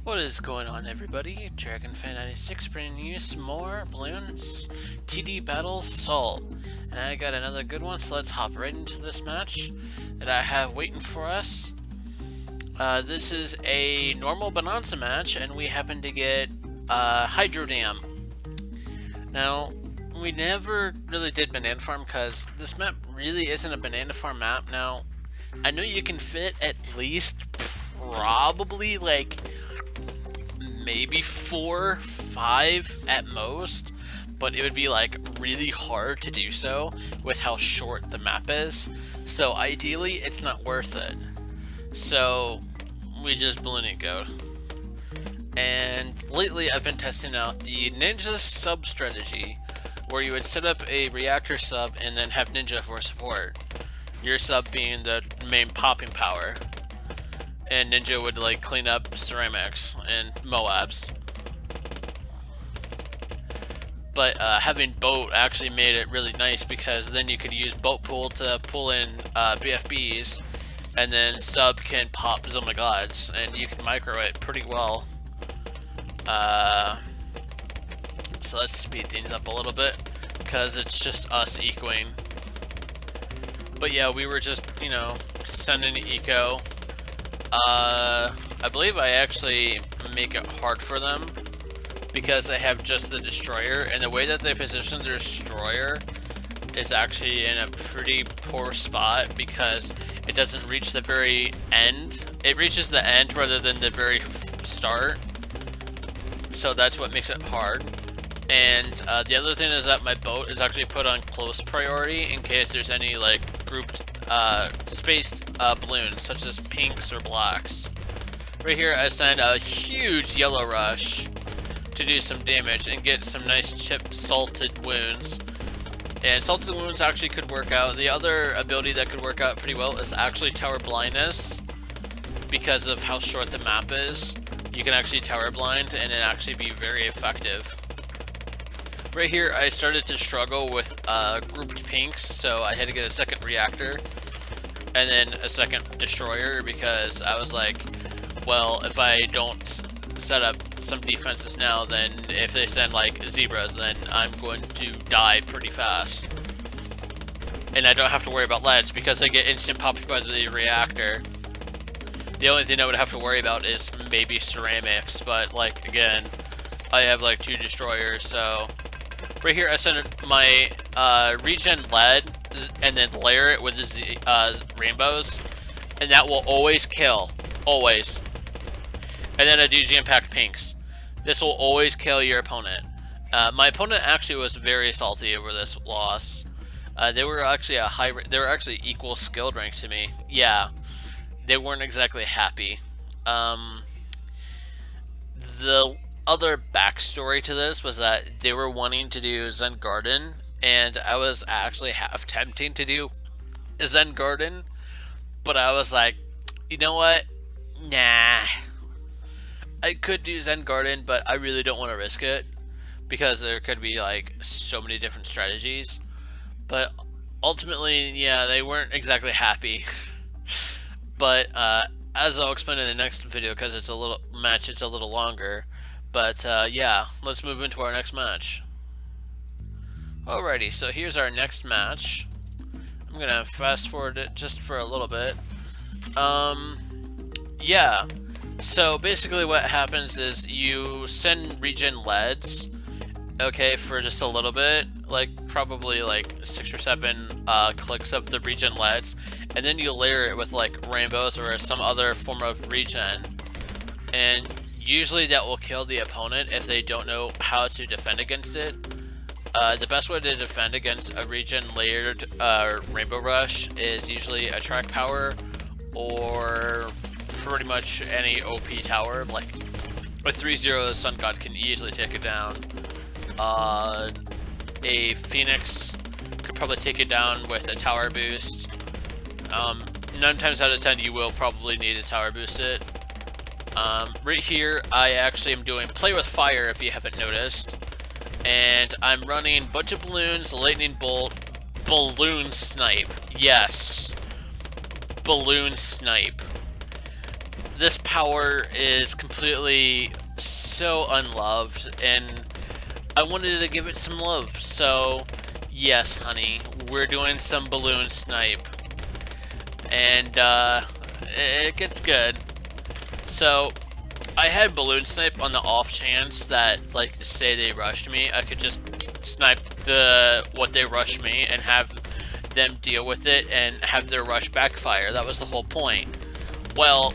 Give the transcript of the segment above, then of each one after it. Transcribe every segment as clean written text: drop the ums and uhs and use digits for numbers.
What is going on, everybody? DragonFan96 bringing you some more balloons TD Battle Soul. And I got another good one, so let's hop right into this match that I have waiting for us. This is a normal Bonanza match, and we happen to get Hydro Dam. Now, we never really did Banana Farm because this map really isn't a Banana Farm map. Now, I know you can fit at least probably like maybe 4, 5 at most, but it would be like really hard to do so with how short the map is. So ideally, it's not worth it. So we just balloon it go. And lately, I've been testing out the Ninja sub strategy, where you would set up a reactor sub and then have Ninja for support. Your sub being the main popping power. And Ninja would like clean up ceramics and Moabs. But having boat actually made it really nice because then you could use boat pool to pull in BFBs, and then sub can pop Zoma Gods, and you can micro it pretty well. So let's speed things up a little bit because it's just us ecoing. But yeah, we were just, you know, sending eco. I believe I actually make it hard for them because they have just the destroyer, and the way that they position their destroyer is actually in a pretty poor spot because it doesn't reach the very end. It reaches the end rather than the very start, so that's what makes it hard. And the other thing is that my boat is actually put on close priority in case there's any like grouped spaced balloons, such as pinks or blacks. Right here, I send a huge yellow rush to do some damage and get some nice chipped salted wounds. And salted wounds actually could work out. The other ability that could work out pretty well is actually tower blindness, because of how short the map is. You can actually tower blind and it actually be very effective. Right here, I started to struggle with grouped pinks, so I had to get a second reactor and then a second destroyer because I was like, well, if I don't set up some defenses now, then if they send like zebras, then I'm going to die pretty fast. And I don't have to worry about leads because they get instant popped by the reactor. The only thing I would have to worry about is maybe ceramics, but like again, I have like 2 destroyers, so right here I send my regen lead and then layer it with the rainbows, and that will always kill, always. And then I do jam-packed pinks. This will always kill your opponent. My opponent actually was very salty over this loss. They were actually they were actually equal skilled rank to me. Yeah, they weren't exactly happy. The other backstory to this was that they were wanting to do Zen Garden, and I was actually half tempting to do Zen Garden, but I was like, you know what? Nah. I could do Zen Garden, but I really don't want to risk it because there could be like so many different strategies. But ultimately, yeah, they weren't exactly happy. But as I'll explain in the next video, because it's a little match, it's a little longer. But yeah, let's move into our next match. Alrighty, so here's our next match. I'm gonna fast forward it just for a little bit. Yeah. So basically what happens is you send regen leads, okay, for just a little bit, like probably like 6 or 7 clicks of the regen leads, and then you layer it with like rainbows or some other form of regen, and usually that will kill the opponent if they don't know how to defend against it. The best way to defend against a regen layered rainbow rush is usually a track power or pretty much any OP tower. Like with 3-0, the Sun God can easily take it down. A Phoenix could probably take it down with a tower boost. 9 times out of 10, you will probably need to tower boost it. Right here, I actually am doing Play with Fire, if you haven't noticed. And I'm running bunch of balloons, lightning bolt, balloon snipe. Yes. Balloon snipe. this power is completely so unloved, and I wanted to give it some love. So, yes, honey, we're doing some balloon snipe, and it gets good. So, I had balloon snipe on the off chance that, like, say they rushed me, I could just snipe what they rushed me and have them deal with it and have their rush backfire. That was the whole point. Well,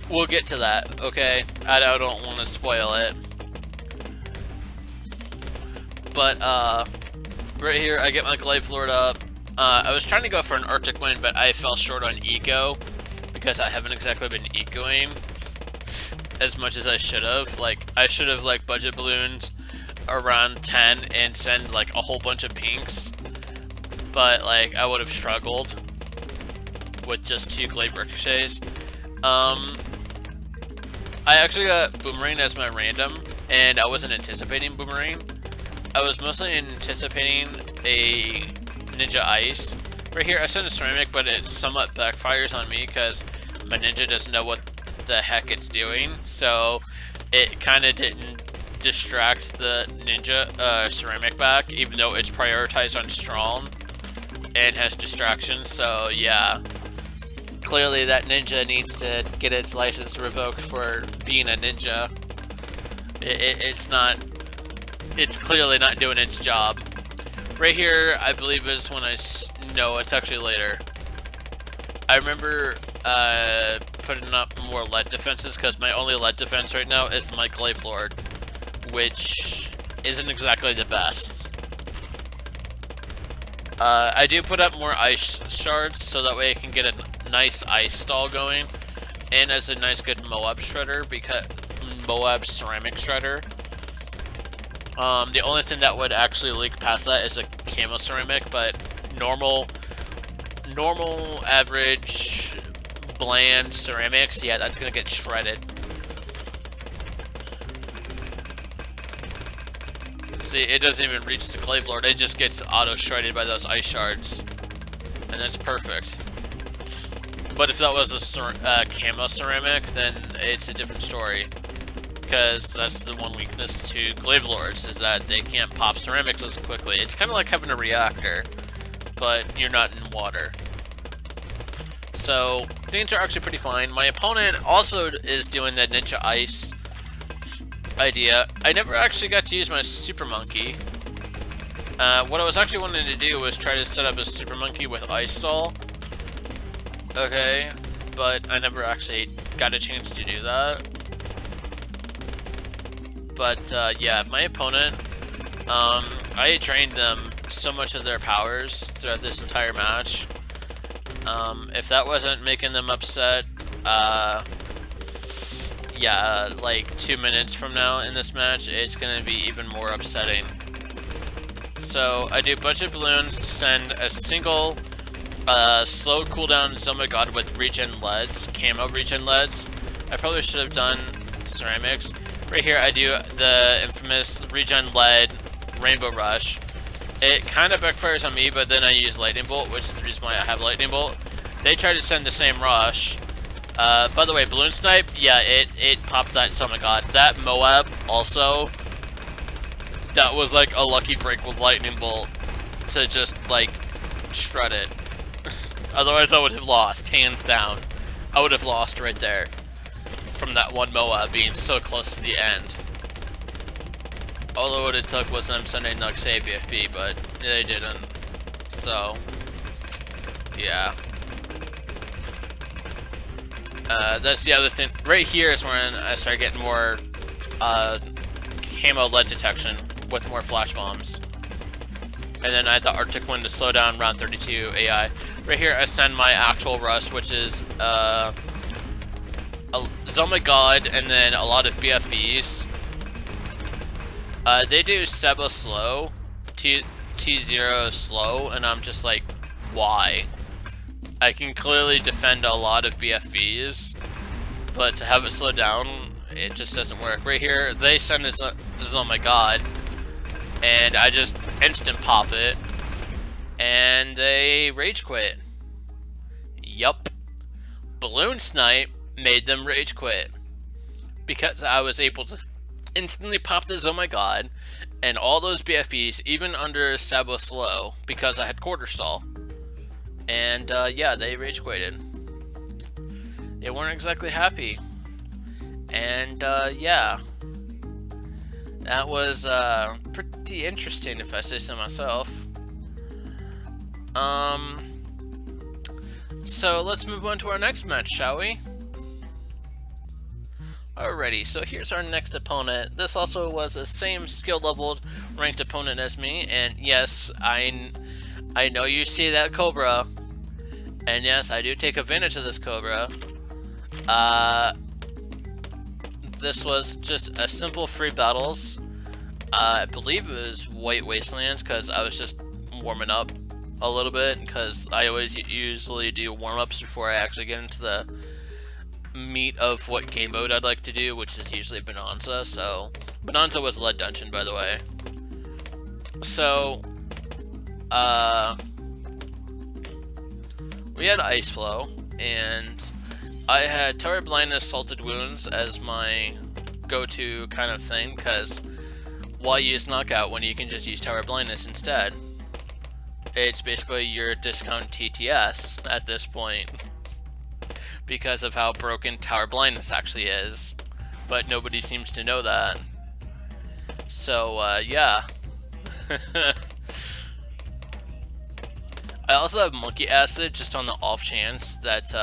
we'll get to that, okay? I don't want to spoil it. But, right here, I get my Glaive Lord up. I was trying to go for an Arctic Wind, but I fell short on Eco, because I haven't exactly been ecoing as much as I should have. Like, I should have, like, budget ballooned around 10 and send, like, a whole bunch of pinks. But, like, I would have struggled with just 2 Glaive Ricochets. I actually got Boomerang as my random, and I wasn't anticipating Boomerang. I was mostly anticipating a Ninja Ice. Right here, I sent a Ceramic, but it somewhat backfires on me because my Ninja doesn't know what the heck it's doing. So it kind of didn't distract the Ninja Ceramic back, even though it's prioritized on Strong and has distractions. So yeah, clearly that Ninja needs to get its license revoked for being a Ninja. It's clearly not doing its job. Right here, I believe is when no, it's actually later. I remember putting up more lead defenses because my only lead defense right now is my Glaive Lord, which isn't exactly the best. I do put up more ice shards so that way I can get a nice ice stall going, and as a nice good Moab shredder, because Moab ceramic shredder. The only thing that would actually leak past that is a camo ceramic, but normal, average, bland ceramics, yeah, that's gonna get shredded. See, it doesn't even reach the Glaive Lord, it just gets auto-shredded by those ice shards. And that's perfect. But if that was a camo ceramic, then it's a different story. Because that's the one weakness to Glaive Lords, is that they can't pop ceramics as quickly. It's kind of like having a reactor, but you're not in water. So, things are actually pretty fine. My opponent also is doing the Ninja Ice idea. I never actually got to use my Super Monkey. What I was actually wanting to do was try to set up a Super Monkey with Ice Stall. Okay, but I never actually got a chance to do that. But, yeah, my opponent, I drained them so much of their powers throughout this entire match. If that wasn't making them upset, yeah, like 2 minutes from now in this match, it's gonna be even more upsetting. So, I do budget balloons to send a single, slow cooldown Zoma God with regen leads, camo regen leads. I probably should have done ceramics. Right here, I do the infamous regen lead Rainbow Rush. It kind of backfires on me, but then I use Lightning Bolt, which is the reason why I have Lightning Bolt. They try to send the same rush. By the way, Balloon Snipe, yeah, it popped that Zoma God. That Moab, also, that was like a lucky break with Lightning Bolt to just, like, shred it. Otherwise, I would have lost, hands down. I would have lost right there from that one Moab being so close to the end. Although what it took was them sending Nuxay BFB, but they didn't. So, yeah. That's the other thing. Right here is when I start getting more camo lead detection with more flash bombs. And then I had the Arctic Wind to slow down round 32 AI. Right here I send my actual rush, which is a Zoma God and then a lot of BFBs. They do Seba slow, T0 slow, and I'm just like, why? I can clearly defend a lot of BFBs, but to have it slow down, it just doesn't work. Right here, they send this oh my god, and I just instant pop it, and they rage quit. Yup. Balloon Snipe made them rage quit. Because I was able to instantly pop this oh my god, and all those BFBs, even under Sabo slow, because I had quarter stall. And yeah, they rage quitted. They weren't exactly happy. And yeah. That was pretty interesting if I say so myself. So let's move on to our next match, shall we? Alrighty, so here's our next opponent. This also was the same skill leveled ranked opponent as me, and yes, I know you see that Cobra, and yes, I do take advantage of this Cobra. This was just a simple free battles. I believe it was White Wastelands because I was just warming up a little bit, because I always usually do warm-ups before I actually get into the meat of what game mode I'd like to do, which is usually Bonanza. So Bonanza was Lead Dungeon, by the way. So we had Ice Flow, and I had Tower Blindness, Salted Wounds as my go-to kind of thing, because why use Knockout when you can just use Tower Blindness instead? It's basically your discount TTS at this point, because of how broken Tower Blindness actually is, but nobody seems to know that. So yeah. I also have Monkey Acid just on the off chance that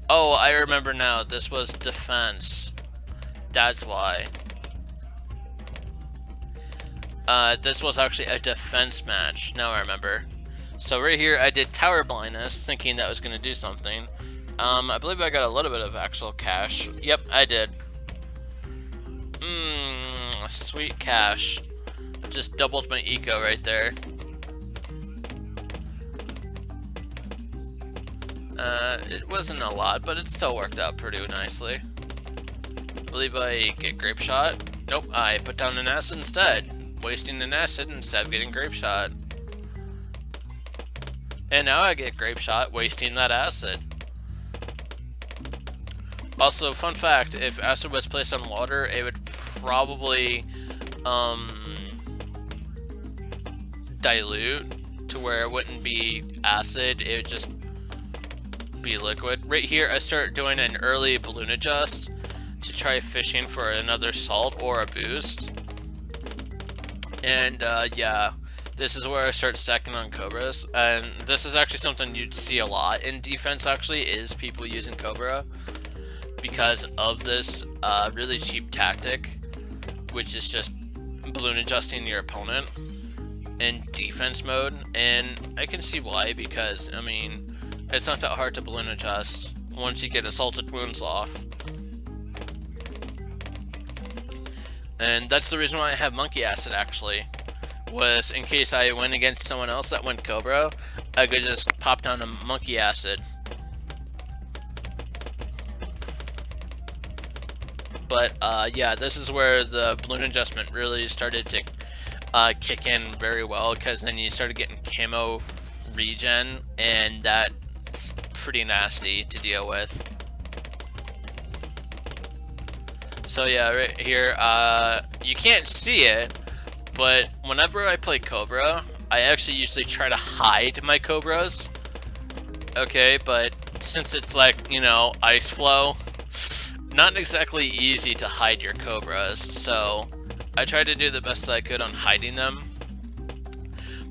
oh, I remember now, this was defense. That's why. This was actually a defense match. Now I remember. So right here, I did Tower Blindness, thinking that was going to do something. I believe I got a little bit of actual cash. Yep, I did. Sweet cash. Just doubled my eco right there. It wasn't a lot, but it still worked out pretty nicely. I believe I get Grape Shot. Nope, I put down an acid instead. Wasting an acid instead of getting Grape Shot. And now I get Grape Shot, wasting that acid. Also, fun fact, if acid was placed on water, it would probably dilute to where it wouldn't be acid, it would just be liquid. Right here, I start doing an early balloon adjust to try fishing for another salt or a boost. And yeah, this is where I start stacking on Cobras, and this is actually something you'd see a lot in defense actually, is people using Cobra because of this really cheap tactic, which is just balloon adjusting your opponent in defense mode. And I can see why, because I mean, it's not that hard to balloon adjust once you get Assaulted Wounds off. And that's the reason why I have Monkey Acid, actually, was in case I went against someone else that went Cobra, I could just pop down a Monkey Acid. But yeah, this is where the balloon adjustment really started to kick in very well, because then you started getting camo regen, and that's pretty nasty to deal with. So yeah, right here, you can't see it, but whenever I play Cobra, I actually usually try to hide my Cobras. Okay, but since it's like, you know, Ice Flow, not exactly easy to hide your Cobras, so I tried to do the best I could on hiding them.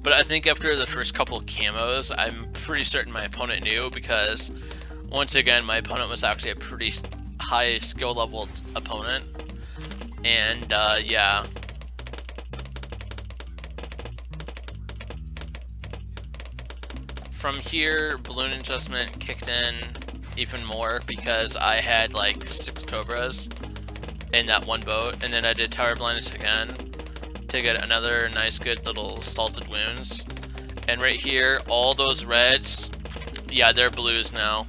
But I think after the first couple camos, I'm pretty certain my opponent knew, because once again, my opponent was actually a pretty high skill leveled opponent. And yeah. From here, balloon adjustment kicked in even more, because I had like 6 Cobras in that one boat, and then I did Tower Blindness again to get another nice good little Salted Wounds. And right here, all those reds, yeah, they're blues now.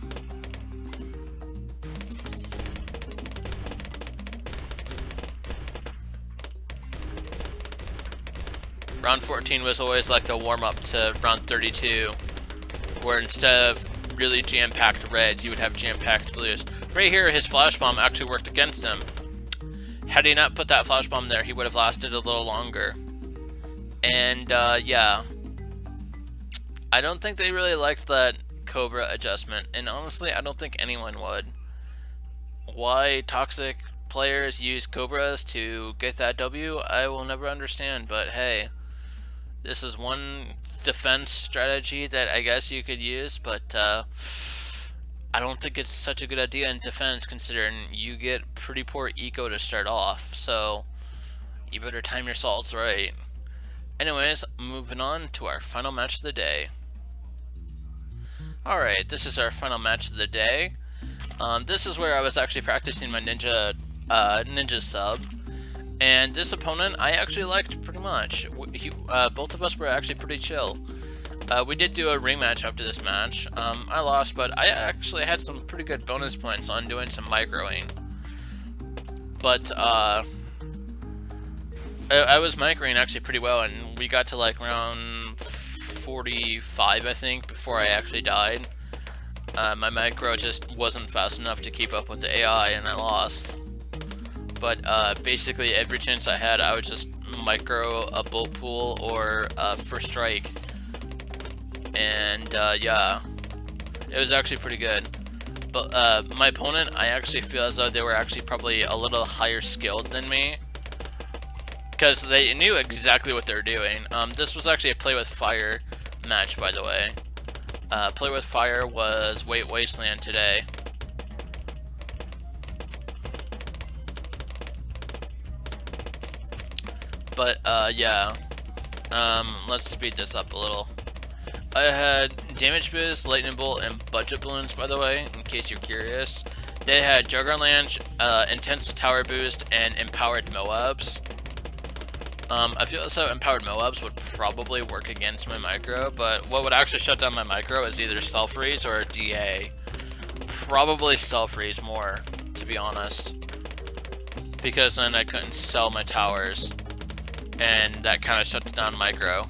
Round 14 was always like the warm-up to round 32, where instead of really jam-packed reds, you would have jam-packed blues. Right here, his flash bomb actually worked against him. Had he not put that flash bomb there, he would have lasted a little longer. And yeah, I don't think they really liked that Cobra adjustment, and honestly, I don't think anyone would. Why toxic players use Cobras to get that W, I will never understand, but hey, this is one defense strategy that I guess you could use, but I don't think it's such a good idea in defense, considering you get pretty poor eco to start off, so you better time your salts right. Anyways, moving on to our final match of the day. Alright, this is our final match of the day. This is where I was actually practicing my ninja sub, and this opponent I actually liked pretty much. Both of us were actually pretty chill. We did do a rematch after this match. I lost, but I actually had some pretty good bonus points on doing some microing. But I was microing actually pretty well, and we got to like round 45, I think, before I actually died. My micro just wasn't fast enough to keep up with the AI, and I lost. But basically every chance I had, I would just micro a bullet pool or first strike. And yeah, it was actually pretty good. But my opponent, I actually feel as though they were actually probably a little higher skilled than me, because they knew exactly what they were doing. This was actually a play with fire match, by the way. Play with fire was Wasteland today. But yeah, let's speed this up a little. I had damage boost, lightning bolt, and budget balloons, by the way, in case you're curious. They had Juggerland, intense tower boost, and empowered Moabs. I feel as though empowered Moabs would probably work against my micro, but what would actually shut down my micro is either self-freeze or DA. Probably self-freeze more, to be honest, because then I couldn't sell my towers, and that kind of shuts down micro.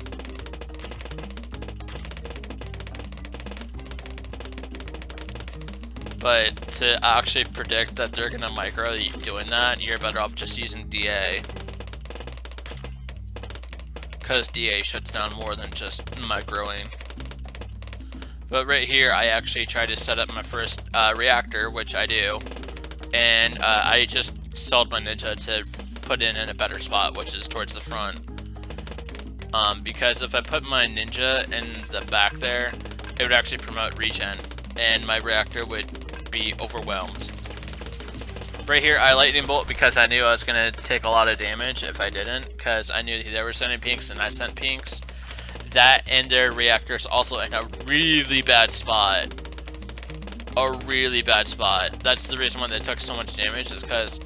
But to actually predict that they're gonna micro doing that, you're better off just using DA. Because DA shuts down more than just microing. But right here, I actually tried to set up my first reactor, which I do. And I just sold my ninja to put in a better spot, which is towards the front. Because if I put my ninja in the back there, it would actually promote regen, and my reactor would be overwhelmed. Right here, I lightning bolt because I knew I was going to take a lot of damage if I didn't, because I knew they were sending pinks and I sent pinks. That and their reactors also in a really bad spot. A really bad spot. That's the reason why they took so much damage, is because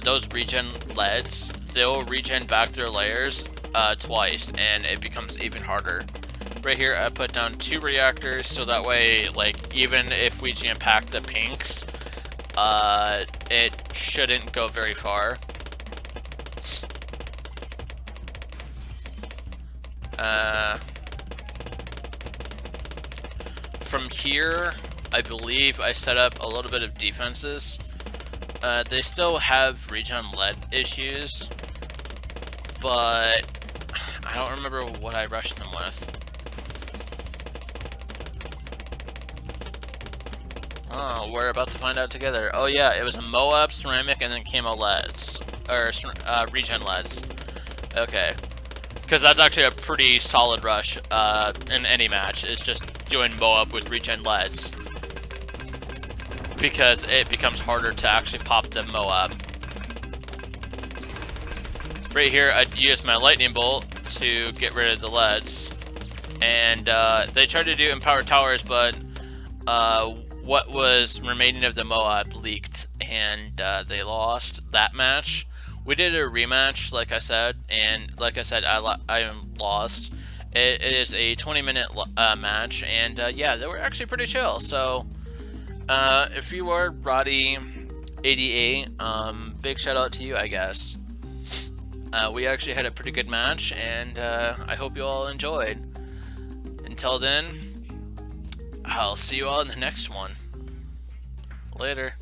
those regen leads, they'll regen back their layers twice, and it becomes even harder. Right here, I put down 2 reactors, so that way, like, even if we jam-pack the pinks, it shouldn't go very far. From here, I believe I set up a little bit of defenses. They still have regen lead issues, but I don't remember what I rushed them with. Oh, we're about to find out together. Oh yeah, it was a Moab, ceramic, and then camo leads. Or regen leads. Okay. Because that's actually a pretty solid rush in any match. It's just doing Moab with regen leads. Because it becomes harder to actually pop the Moab. Right here, I used my lightning bolt to get rid of the leads. And they tried to do empowered towers, but what was remaining of the Moab leaked, and they lost that match. We did a rematch, like I said, and like I said, I lost. It is a 20-minute match, and yeah, they were actually pretty chill. So if you are Roddy88, big shout out to you, I guess. We actually had a pretty good match, and I hope you all enjoyed. Until then, I'll see you all in the next one. Later.